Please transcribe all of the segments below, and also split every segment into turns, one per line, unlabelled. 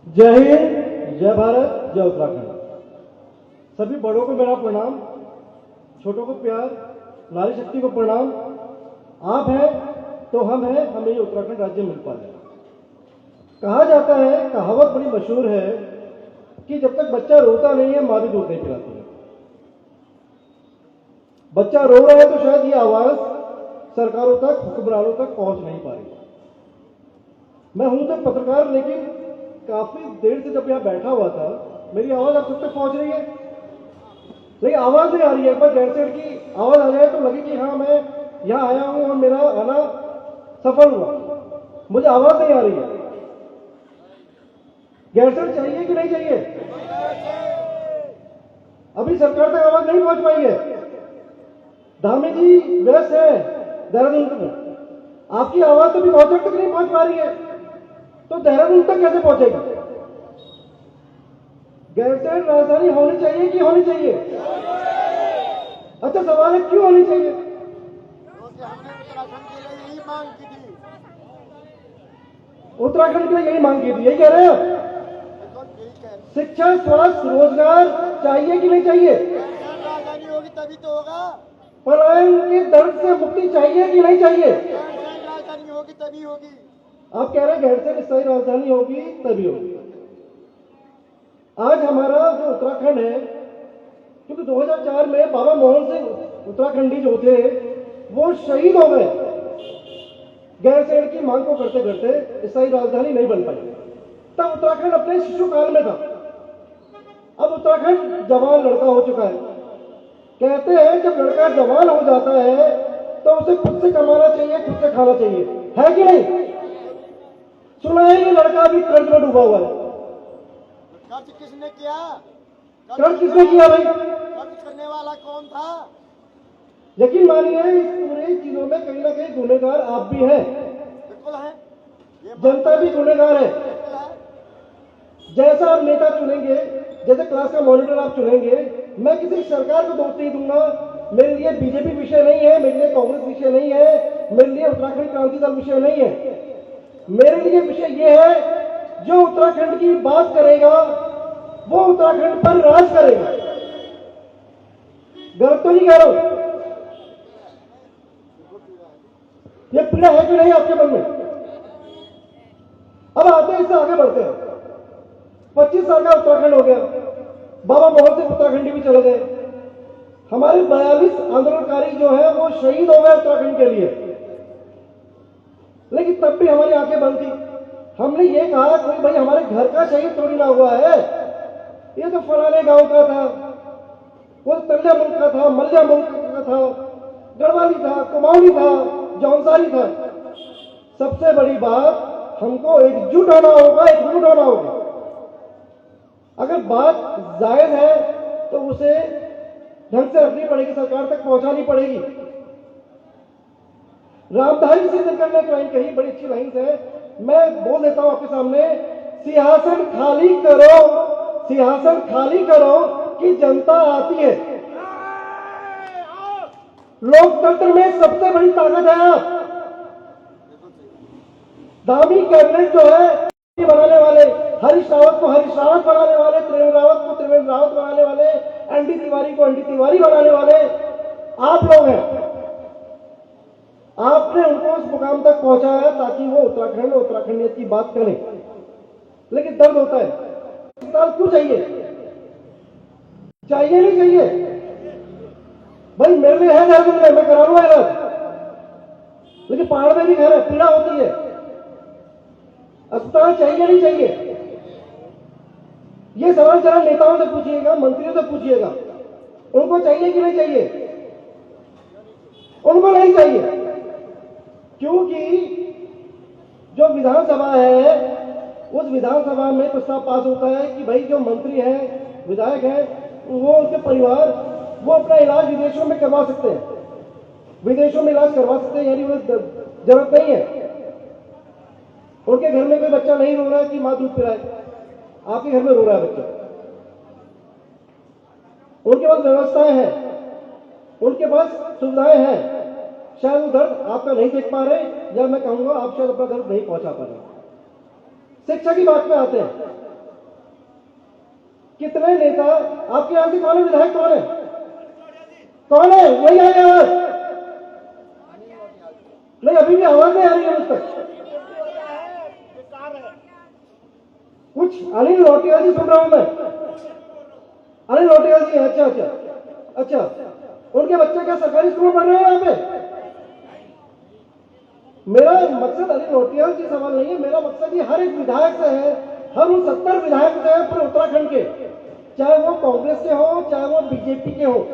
जय हिंद, जय भारत, जय उत्तराखंड। सभी बड़ों को मेरा प्रणाम, छोटों को प्यार, नारी शक्ति को प्रणाम। आप हैं तो हम हैं, हमें ये उत्तराखंड राज्य मिल पाया। कहा जाता है, कहावत बड़ी मशहूर है कि जब तक बच्चा रोता नहीं है माँ भी दूध नहीं पिलाती है। बच्चा रो रहा है तो शायद ये आवाज सरकारों तक, हुक्मरानों तक पहुंच नहीं पा रही। मैं हूं तो पत्रकार, लेकिन काफी देर से जब यहां बैठा हुआ था मेरी आवाज आप तक पहुंच रही है, लेकिन आवाज नहीं आ रही है। एक बार गैरसैंण की आवाज आ जाए तो लगे कि हाँ मैं यहां आया हूं और मेरा आना सफल हुआ। मुझे आवाज नहीं आ रही है। गैरसैंण चाहिए कि नहीं चाहिए? अभी सरकार तक आवाज नहीं पहुंच पाई है। धामी जी व्यस्त है देहरादून में, आपकी आवाज तो भी बहुत तक नहीं पहुंच पा रही है, तो देहरादून तक कैसे पहुंचेगी? गैरसैंण राजधानी होनी चाहिए कि होनी चाहिए? अच्छा, सवाल है क्यों होनी चाहिए?
क्योंकि हमने उत्तराखंड के लिए यही मांग की थी।
उत्तराखंड के लिए यही मांग की थी, यही कह रहे हैं? शिक्षा, स्वास्थ्य, रोजगार चाहिए कि नहीं चाहिए?
राजधानी होगी तभी तो होगा।
पलायन के दर्द से मुक्ति चाहिए कि नहीं चाहिए?
राजधानी होगी तभी होगी।
आप कह रहे हैं गैरसैंण स्थायी राजधानी होगी तभी होगी। आज हमारा जो उत्तराखंड है, क्योंकि 2004 में बाबा मोहन सिंह उत्तराखंडी जो थे वो शहीद हो गए। गैरसैंण की मांग को करते करते स्थायी राजधानी नहीं बन पाई। तब उत्तराखंड अपने शिशु काल में था। अब उत्तराखंड जवान लड़का हो चुका है। कहते हैं जब लड़का जवान हो जाता है तो उसे खुद से कमाना चाहिए, खुद से खाना चाहिए, है कि नहीं? सुना है ये लड़का भी कर्ज में डूबा हुआ है।
कर्ज किसने किया?
कर्ज किसने किया भाई?
कर्ज करने वाला कौन था?
यकीन मानिए इस पूरी चीजों में कहीं ना कहीं गुनहगार आप भी हैं।
बिल्कुल है,
जनता भी गुनहगार है। जैसा आप नेता चुनेंगे, जैसे क्लास का मॉनिटर आप चुनेंगे, मैं किसी सरकार को दोष नहीं दूंगा। मेरे लिए बीजेपी विषय नहीं है, मेरे लिए कांग्रेस विषय नहीं है, मेरे लिए उत्तराखंड क्रांति दल विषय नहीं है। मेरे लिए विषय यह है जो उत्तराखंड की बात करेगा वो उत्तराखंड पर राज करेगा। गलत तो नहीं कह रहा हूं? ये पीड़ा है कि नहीं आपके मन में? अब आते हैं, इससे आगे बढ़ते हैं। 25 साल का उत्तराखंड हो गया, बाबा मोहन सिंह उत्तराखंडी भी चले गए। हमारे 42 आंदोलनकारी जो है वो शहीद हो गए उत्तराखंड के लिए, लेकिन तब भी हमारी आंखें बंद थी। हमने ये कहा कोई भाई हमारे घर का शहीद थोड़ी ना हुआ है, ये तो फलाने गांव का था, वो तल्ला मुल्क का था, मल्ला मुल्क का था, गढ़वाली था, कुमाऊनी था, जौनसारी था। सबसे बड़ी बात, हमको एकजुट होना होगा, एकजुट होना होगा। अगर बात जायज है तो उसे ढंग से रखनी पड़ेगी, सरकार तक पहुंचानी पड़ेगी। रामधारी सिंह ने एक लाइन कही, बड़ी अच्छी लाइन है, मैं बोल देता हूं आपके सामने। सिंहासन खाली करो, सिंहासन खाली करो कि जनता आती है। लोकतंत्र में सबसे बड़ी ताकत है आप। धामी कैबिनेट जो है बनाने वाले, हरीश रावत को हरीश रावत बनाने वाले, त्रिवेंद्र रावत को त्रिवेंद्र रावत बनाने वाले, एनडी तिवारी को एनडी तिवारी बनाने वाले आप लोग हैं। आपने उनको उस मुकाम तक पहुंचाया ताकि वो उत्तराखंड और उत्तराखंडियत की बात करें। लेकिन दर्द होता है, अस्पताल क्यों चाहिए? चाहिए नहीं चाहिए? भाई मेरे लिए है देहरादून में, मैं करा लूंगा इलाज, लेकिन पहाड़ में भी घर है, पीड़ा होती है। अस्पताल चाहिए नहीं चाहिए? ये सवाल जरा नेताओं से पूछिएगा, मंत्रियों से पूछिएगा, उनको चाहिए कि नहीं चाहिए? उनको नहीं चाहिए, क्योंकि जो विधानसभा है उस विधानसभा में प्रस्ताव पास होता है कि भाई जो मंत्री हैं, विधायक हैं, वो उनके परिवार वो अपना इलाज विदेशों में करवा सकते हैं, विदेशों में इलाज करवा सकते हैं, यानी उन्हें जरूरत नहीं है। उनके घर में कोई बच्चा नहीं रो रहा है कि मां दूध पिलाए, आपके घर में रो रहा है बच्चा। उनके पास व्यवस्थाएं हैं, उनके पास सुविधाएं हैं, शायद वो दर्द आपका नहीं देख पा रहे, या मैं कहूंगा आप शायद अपना दर्द नहीं पहुंचा पा रहे। शिक्षा की बात में आते हैं। कितने नेता आपके यहाँ से कौन है, विधायक कौन है, कौन है, वही आए आवाज नहीं, अभी भी आवाज नहीं आ रही है मुझ तक। कुछ अनिल लोटिया जी सुन रहा हूं मैं, अनिल लोटिया जी, अच्छा अच्छा अच्छा, उनके बच्चे क्या सरकारी स्कूल में पढ़ रहे हैं यहाँ पे? मेरा मकसद अनिल लोटिया जी सवाल नहीं है, मेरा मकसद ये हर एक विधायक से है, हर उन 70 विधायक से है पूरे उत्तराखंड के, चाहे वो कांग्रेस के हो चाहे वो बीजेपी के हो,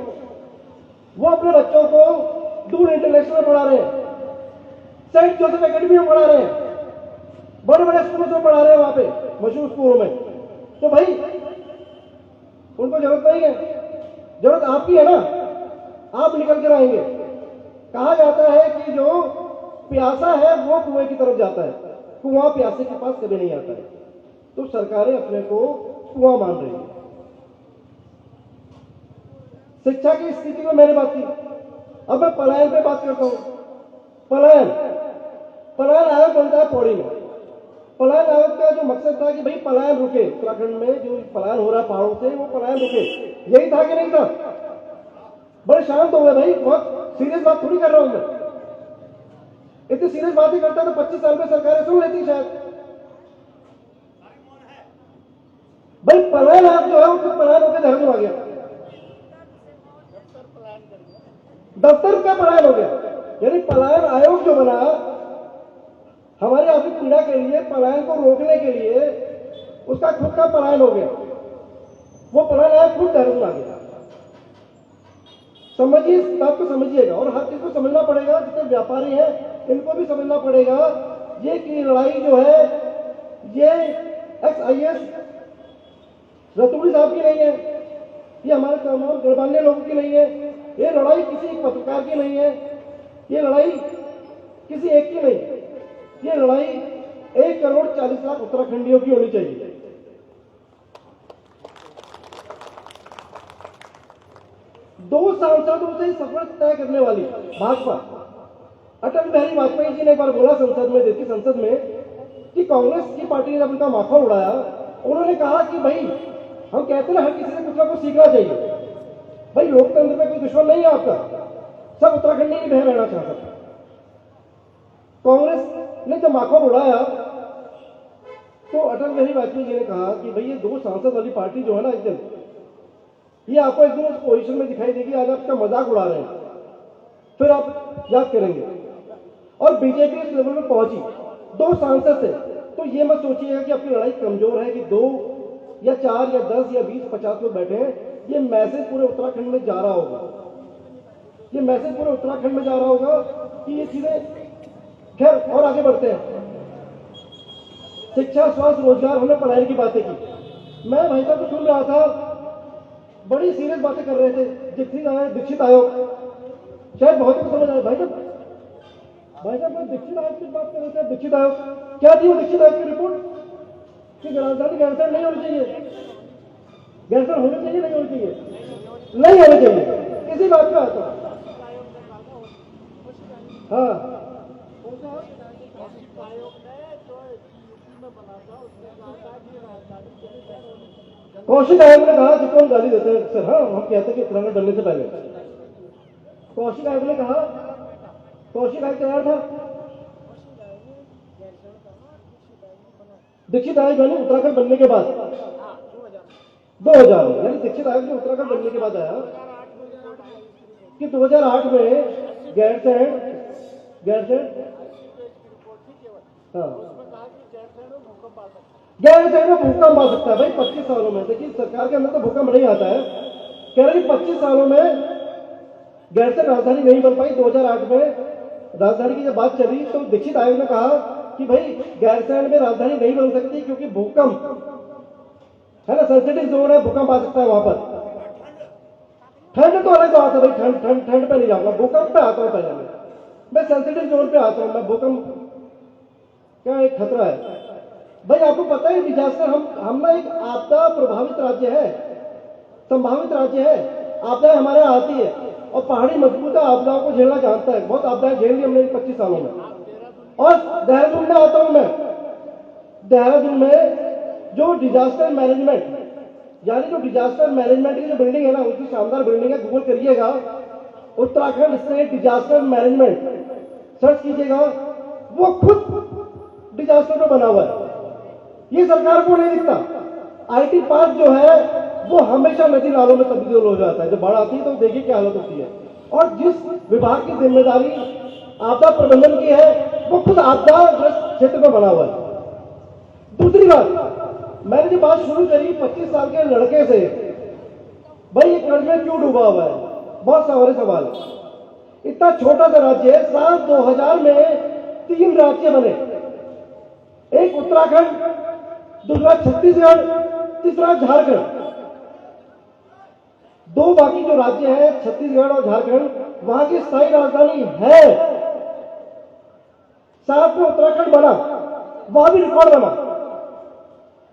वो अपने बच्चों को दूर इंटरनेशनल में पढ़ा रहे हैं, सेंट जोसेफ एकेडमी में पढ़ा रहे हैं, बड़े बड़े स्कूलों में पढ़ा रहे हैं, वहां पे मशहूर स्कूलों में। तो भाई उनको जरूरत नहीं है, जरूरत आपकी है ना, आप निकल कर आएंगे। कहा जाता है कि जो प्यासा है वो कुएं की तरफ जाता है, कुआं प्यासे के पास कभी नहीं आता है। तो सरकारें अपने को कुआं मान रही है। शिक्षा की स्थिति में मैंने बात की, अब मैं पलायन पे बात करता हूं। पलायन आयोग बनता है पौड़ी में। पलायन आयोग का जो मकसद था कि भाई पलायन रुके, उत्तराखंड में जो पलायन हो रहा है पहाड़ों से, वो पलायन रुके, यही था कि नहीं था? बड़े शांत हो गए भाई, बहुत सीरियस बात थोड़ी कर रहा हूं मैं, इतनी सीरियस बात ही करता तो 25 साल में सरकारें सुन लेती शायद। भाई पलायन आयोग जो है वो खुद पलायन होकर देहरादून आ गया, दफ्तर का पलायन हो गया। यानी पलायन आयोग जो बना हमारी आर्थिक पीड़ा के लिए, पलायन को रोकने के लिए, उसका खुद का पलायन हो गया, वो पलायन आयोग खुद देहरादून आ गया। समझिए, इस बात को समझिएगा, और हर चीज को समझना पड़ेगा। जितने व्यापारी हैं इनको भी समझना पड़ेगा ये की लड़ाई जो है ये XIS रतूड़ी साहब की नहीं है, ये हमारे तमाम गणमान्य लोगों की नहीं है, ये लड़ाई किसी पत्रकार की नहीं है, ये लड़ाई किसी एक की नहीं, ये लड़ाई 1 करोड़ 40 लाख उत्तराखंडियों की होनी चाहिए। दो सांसदों से सफर तय करने वाली भाजपा, अटल बिहारी वाजपेयी जी ने एक बार बोला संसद में, देश की संसद में, कि कांग्रेस की पार्टी ने जब उनका माखौल उड़ाया, उन्होंने कहा कि भाई हम कहते हैं हर किसी से कुछ ना कुछ सीखना चाहिए, भाई लोकतंत्र में कोई दुश्मन नहीं है आपका, सब उत्तराखंडी की बहन रहना चाहता था। कांग्रेस ने जब माखौल उड़ाया तो अटल बिहारी वाजपेयी जी ने कहा कि भाई ये दो सांसद वाली पार्टी जो है ना, एक दिन ये आपको एक दिन उस पोजीशन में दिखाई देगी, आज आपका मजाक उड़ा रहे हैं, फिर आप याद करेंगे। और बीजेपी इस लेवल में पहुंची, 2 सांसद थे, तो ये मत सोचिएगा कि आपकी लड़ाई कमजोर है कि 2 या 4 या 10 या 20 50 लोग बैठे हैं। ये मैसेज पूरे उत्तराखंड में जा रहा होगा, ये मैसेज पूरे उत्तराखंड में जा रहा होगा कि ये चीजें। खैर और आगे बढ़ते हैं। शिक्षा, स्वास्थ्य, रोजगार, हमने पढ़ाई की बातें की। मैं भाई साहब को सुन रहा था, बड़ी सीरियस बातें कर रहे थे। दीक्षित आयोग, शायद बहुत कुछ समझ आया। भाई साहब मैं दीक्षित आयोग की बात कर रहे थे। दीक्षित आयोग क्या थी? वो दीक्षित आयोग की रिपोर्ट कि राजधानी गैरसैंण नहीं होनी चाहिए, गैरसैंण होनी चाहिए नहीं होनी चाहिए, नहीं होनी चाहिए, इसी बात पे आता हूं। हाँ, कौशिक आयोग ने कहा, जिसको हम गाली देते हैं सर, हाँ हम कहते हैं कि तिरंगा डलने से पहले कौशिक आयोग ने कहा, कौशिक आयोग तैयार था, दीक्षित आयोग यानी उत्तराखंड बनने के बाद 2000 यानी दीक्षित आयोग जो उत्तराखंड बनने के बाद आया कि 2008 में गैरसैंण गैरसैंण में भूकंप आ सकता है। भाई 25 सालों में, देखिए सरकार के अंदर तो भूकंप नहीं आता है, कह रहे कि 25 सालों में गैरसैंण राजधानी नहीं बन पाई। 2008 में राजधानी की जब बात चली तो दीक्षित आयोग ने कहा कि भाई गैरसैंण में राजधानी नहीं बन सकती क्योंकि भूकंप है ना, सेंसिटिव जोन है, भूकंप आ सकता है वहां पर। ठंड तो अलग बात है भाई, ठंड पे नहीं जाऊंगा, भूकंप पे आता हूं। पहले मैं सेंसिटिव जोन पे आता हूं, मैं भूकंप क्या एक खतरा है। भाई आपको पता है डिजास्टर, हम ना एक आपदा प्रभावित राज्य है, संभावित राज्य है। आपदाएं हमारे यहाँ आती है और पहाड़ी मजबूत है, आपदाओं को झेलना जानता है, बहुत आपदाएं झेल ली हमने 25 सालों में। और देहरादून में आता हूं मैं, देहरादून में जो डिजास्टर मैनेजमेंट यानी जो डिजास्टर मैनेजमेंट की जो बिल्डिंग है ना, उसकी शानदार बिल्डिंग है, गूगल करिएगा Uttarakhand state disaster management, search कीजिएगा, वो खुद डिजास्टर में बना हुआ है। ये सरकार को नहीं दिखता। आईटी पार्क जो है वो हमेशा नदी नालों में तब्दील हो जाता है, जब बाढ़ आती है तो देखिए क्या हालत होती है। और जिस विभाग की जिम्मेदारी आपदा प्रबंधन की है वो खुद आपदाग्रस्त क्षेत्र में बना हुआ है। दूसरी बात, मैंने जो बात शुरू करी 25 साल के लड़के से, भाई ये कर्ज में क्यों डूबा हुआ है, बहुत सारे सवाल। इतना छोटा सा राज्य है, साल 2000 में 3 राज्य बने, एक उत्तराखंड, दूसरा छत्तीसगढ़, तीसरा झारखंड। 2 बाकी जो राज्य हैं छत्तीसगढ़ और झारखंड, वहां की स्थायी राजधानी है। साथ में उत्तराखंड बना, वहां भी रिकॉर्ड बना,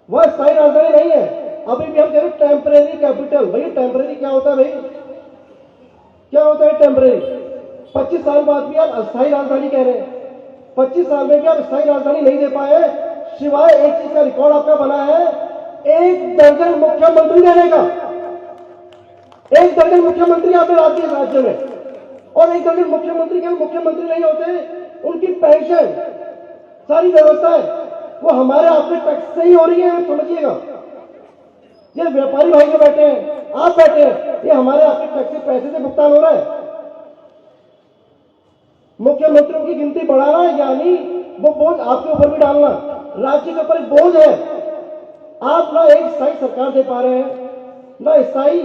वह स्थायी राजधानी नहीं है। अभी भी हम कह रहे टेम्परेरी कैपिटल। भैया टेम्परेरी क्या होता है भाई, क्या होता है टेम्परेरी? 25 साल बाद भी आप अस्थायी राजधानी कह रहे हैं। 25 साल में भी आप अस्थायी राजधानी नहीं दे पाए, सिवाय एक चीज का रिकॉर्ड आपका बना है, 1 दर्जन मुख्यमंत्री देने का। 1 दर्जन मुख्यमंत्री आपने राज्य में, और 1 दर्जन मुख्यमंत्री केवल मुख्यमंत्री नहीं होते, उनकी पेंशन सारी व्यवस्थाएं वो हमारे आपके टैक्स से ही हो रही है। आप समझिएगा, ये व्यापारी भाई जो बैठे हैं, आप बैठे हैं, ये हमारे आपके टैक्स से पैसे से भुगतान हो रहा है। मुख्यमंत्रियों की गिनती बढ़ाना यानी वो बोझ आपके ऊपर भी डालना, राज्य के ऊपर एक बोझ है। आप ना एक स्थायी सरकार दे पा रहे हैं, ना स्थायी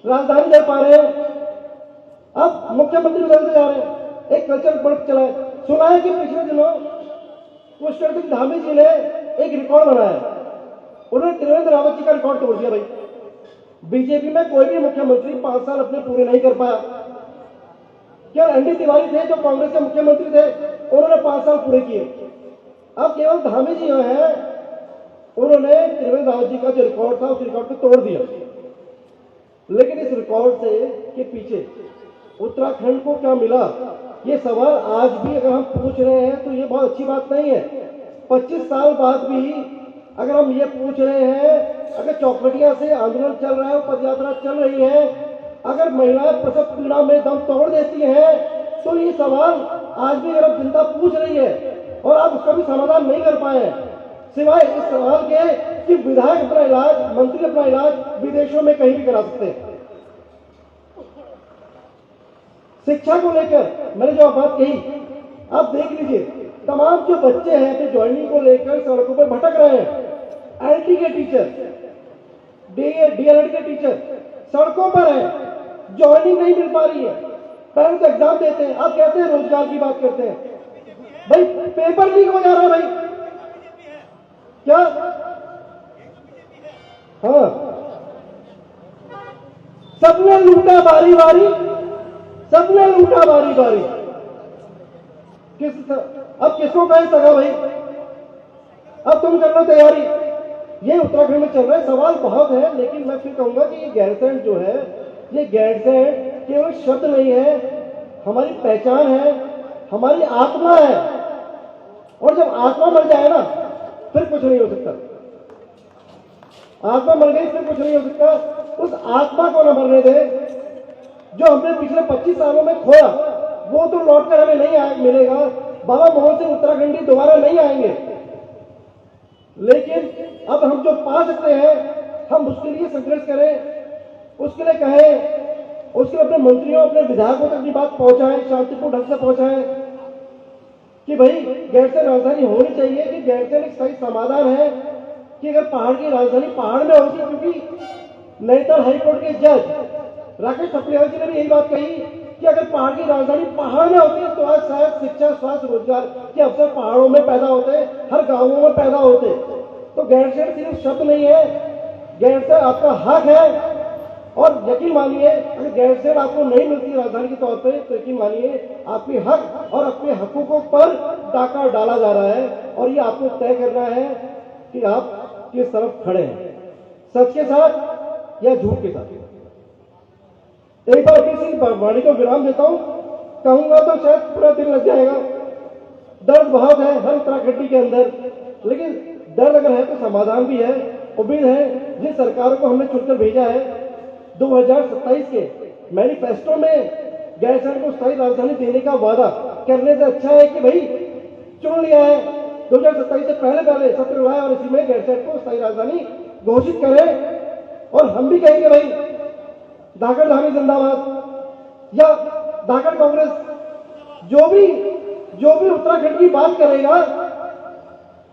राजधानी दे पा रहे हैं, अब मुख्यमंत्री बदलते जा रहे हैं। एक कल्चर बढ़ चला है। सुना है कि पिछले दिनों पुष्कर सिंह धामी जी ने एक रिकॉर्ड बनाया, उन्होंने त्रिवेंद्र रावत जी का रिकॉर्ड तोड़ दिया। भाई बीजेपी में कोई भी मुख्यमंत्री 5 साल अपने पूरे नहीं कर पाया। क्या एनडी तिवारी थे जो कांग्रेस के मुख्यमंत्री थे, उन्होंने 5 साल पूरे किए। अब केवल धामी जी जो है उन्होंने त्रिवेंद्र रावत जी का जो रिकॉर्ड था उस रिकॉर्ड को तोड़ दिया। लेकिन इस रिकॉर्ड से के पीछे उत्तराखंड को क्या मिला, ये सवाल आज भी अगर हम पूछ रहे हैं तो ये बहुत अच्छी बात नहीं है। 25 साल बाद भी अगर हम ये पूछ रहे हैं, अगर चौखटिया से आंदोलन चल रहा है, पद यात्रा चल रही है, अगर महिलाएं प्रसव पीड़ा में दम तोड़ देती हैं, तो ये सवाल आज भी अगर जनता पूछ रही है और आप उसका भी समाधान नहीं कर पाए, सिवाय इस सवाल के कि विधायक अपना इलाज, मंत्री अपना इलाज विदेशों में कहीं भी करा सकते हैं। शिक्षा को लेकर मैंने जो बात कही, आप देख लीजिए, तमाम जो बच्चे हैं तो ज्वाइनिंग को लेकर सड़कों पर भटक रहे हैं। एलटी के टीचर, डीएलएड के टीचर सड़कों पर हैं, ज्वाइनिंग नहीं मिल पा रही है, पेरेंट्स एग्जाम देते हैं, आप कहते हैं रोजगार की बात करते हैं, भाई पेपर लीक हो जा रहा है। भाई क्या? हाँ, सबने लूटा बारी बारी, सबने लूटा बारी बारी। अब किसको कहें सगा भाई, अब तुम कर लो तैयारी। ये उत्तराखंड में चल रहा है। सवाल बहुत है, लेकिन मैं फिर कहूंगा कि ये गैरसैंण जो है, ये गैरसैंण केवल शब्द नहीं है, हमारी पहचान है, हमारी आत्मा है। और जब आत्मा मर जाए ना फिर कुछ नहीं हो सकता। आत्मा मर गई फिर कुछ नहीं हो सकता। उस आत्मा को न मरने दे। जो हमने पिछले 25 सालों में खोया वो तो लौटकर हमें नहीं मिलेगा। बाबा मोहन सिंह उत्तराखंडी दोबारा नहीं आएंगे, लेकिन अब हम जो पा सकते हैं हम उसके लिए संघर्ष करें, उसके लिए कहें, उसके लिए अपने मंत्रियों, अपने विधायकों तक भी बात पहुंचाएं, शांतिपूर्ण ढंग से पहुंचाएं कि भाई गैरसैंण राजधानी होनी चाहिए। कि गैरसैंण एक सही समाधान है कि अगर पहाड़ की राजधानी पहाड़ में होगी, क्योंकि नैनीताल हाईकोर्ट के जज राकेश थपलियाल जी ने भी यही बात कही कि अगर पहाड़ की राजधानी पहाड़ में होती तो आज शायद शिक्षा, स्वास्थ्य, रोजगार के अवसर पहाड़ों में पैदा होते, हर गांवों में पैदा होते। तो गैरसैंण सिर्फ शब्द नहीं है, गैरसैंण आपका हक है। और यकीन मानिए अगर गैरसैंण आपको नहीं मिलती राजधानी के तौर पे, तो यकीन मानिए आपके हक और अपने हकूकों पर डाका डाला जा रहा है। और ये आपको तय करना है कि आप किस तरफ खड़े हैं, सच के साथ या झूठ के साथ। एक बार फिर से वाणी को विराम देता हूं, कहूंगा तो शायद पूरा दिन लग जाएगा। दर्द बहुत है हर उत्तराखंडी के अंदर, लेकिन दर्द अगर है तो समाधान भी है। उम्मीद है जिन सरकारों को हमने चुनकर भेजा है 2027 के मैनिफेस्टो में गैरसैंण को स्थायी राजधानी देने का वादा करने से अच्छा है कि भाई चुन लिया है 2027 से पहले सत्र हुआ है और इसी में गैरसैंण को स्थायी राजधानी घोषित करें। और हम भी कहेंगे भाई धाकड़ धामी जिंदाबाद या धाकड़ कांग्रेस जो भी उत्तराखंड की बात करेगा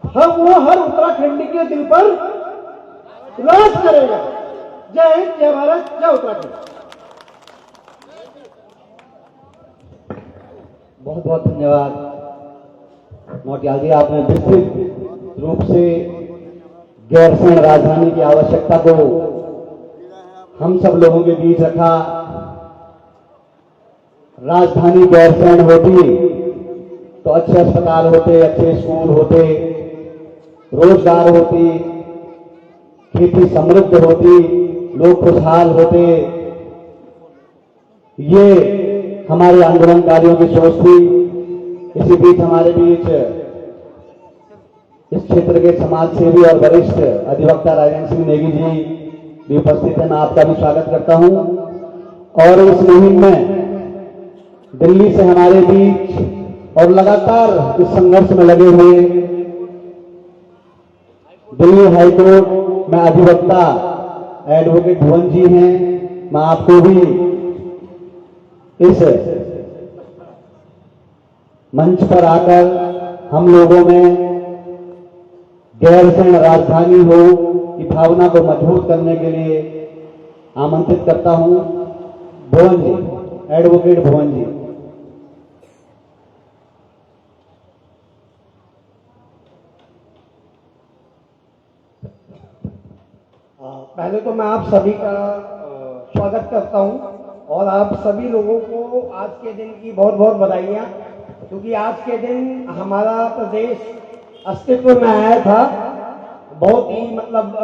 हम वो हर उत्तराखंडी के दिल पर राज करेगा। जय हिंद, जय भारत, जय उत्तराखंड।
बहुत बहुत धन्यवाद नौटियाल जी, आपने विस्तृत रूप से गैरसैंण राजधानी की आवश्यकता को हम सब लोगों के बीच रखा। राजधानी गैरसैंण होती तो अच्छे अस्पताल होते, अच्छे स्कूल होते, रोजगार होती, खेती समृद्ध होती, लोग खुशहाल होते। ये हमारे आंदोलनकारियों की सोच थी। इसी बीच हमारे बीच इस क्षेत्र के समाज सेवी और वरिष्ठ अधिवक्ता राजेंद्र सिंह नेगी जी भी उपस्थित हैं। मैं आपका भी स्वागत करता हूं। और इस मुहिम में दिल्ली से हमारे बीच और लगातार इस संघर्ष में लगे हुए दिल्ली हाईकोर्ट में अधिवक्ता एडवोकेट भुवन जी हैं। मैं आपको भी इस मंच पर आकर हम लोगों में गैरसैंण राजधानी हो की भावना को मजबूत करने के लिए आमंत्रित करता हूं। भुवन जी, एडवोकेट भुवन जी।
पहले तो मैं आप सभी का स्वागत करता हूं और आप सभी लोगों को आज के दिन की बहुत बहुत बधाइयां, क्योंकि आज के दिन हमारा प्रदेश अस्तित्व में आया था। बहुत ही मतलब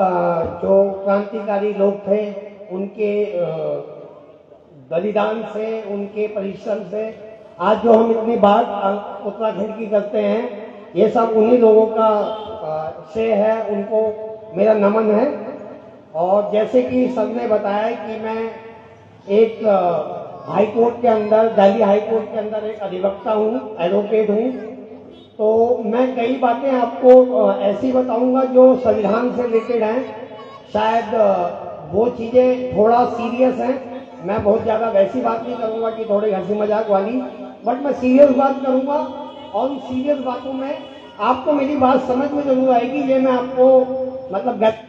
जो क्रांतिकारी लोग थे उनके बलिदान से, उनके परिश्रम से आज जो हम इतनी बात उत्तराखंड की करते हैं, ये सब उन्हीं लोगों का श्रेय है, उनको मेरा नमन है। और जैसे कि सबने बताया कि मैं एक हाई कोर्ट के अंदर, दिल्ली हाई कोर्ट के अंदर एक अधिवक्ता हूँ, एडवोकेट हूँ, तो मैं कई बातें आपको ऐसी बताऊंगा जो संविधान से रिलेटेड हैं। शायद वो चीज़ें थोड़ा सीरियस हैं। मैं बहुत ज़्यादा वैसी बात नहीं करूंगा कि थोड़ी हंसी मजाक वाली, बट मैं सीरियस बात करूंगा और उन सीरियस बातों में आपको मेरी बात समझ में जरूर आएगी। ये मैं आपको मतलब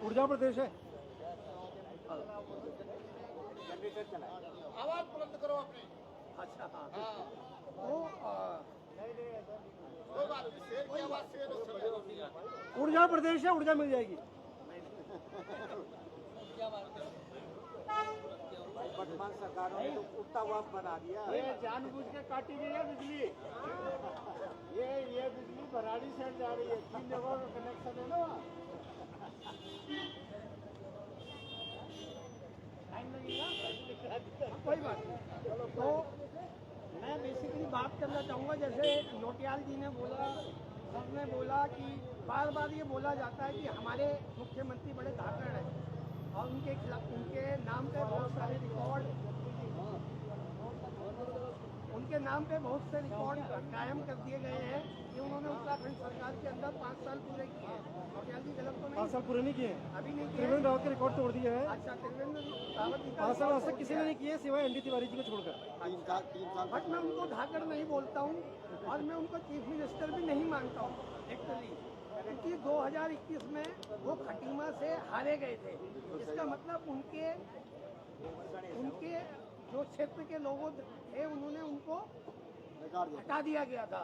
ऊर्जा प्रदेश है।
आवाज बुलंद करो अपनी।
अच्छा हाँ,
कोई बात नहीं, शेर की आवाज शेर हो चलेगा।
ऊर्जा प्रदेश है, ऊर्जा मिल जाएगी।
वर्तमान सरकारों ने तो उठता हुआ बना दिया। ये जानबूझ के काटी गई है बिजली। ये बिजली भराड़ी से जा रही है, 3 जगहों का कनेक्शन है ना।
कोई बात नहीं। तो मैं बेसिकली बात करना चाहूँगा, जैसे नौटियाल जी ने बोला, सबने बोला कि बार बार ये बोला जाता है कि हमारे मुख्यमंत्री बड़े धाकड़ हैं और उनके खिलाफ, उनके नाम पे बहुत सारे रिकॉर्ड, उनके नाम पे बहुत से रिकॉर्ड कायम कर दिए गए हैं कि उन्होंने उत्तराखंड सरकार के अंदर 5 साल पूरे किए हैं। नौटियाल जी गलत तो नहीं?
5 साल पूरे नहीं किए,
अभी नहीं किए।
त्रिवेंद्र रावत के रिकॉर्ड तोड़ दिया है।
अच्छा, त्रिवेंद्र रावत जी
5 साल आज तक किसी ने नहीं किए सिवाय एनडी तिवारी जी को छोड़कर।
3 साल
बट मैं उनको धाकड़ नहीं बोलता हूँ और मैं उनको चीफ मिनिस्टर भी नहीं मानता हूँ एक्चुअली, क्योंकि 2021 में वो खटीमा से हारे गए थे। इसका मतलब उनके जो क्षेत्र के लोगों थे उन्होंने उनको हटा दिया गया था।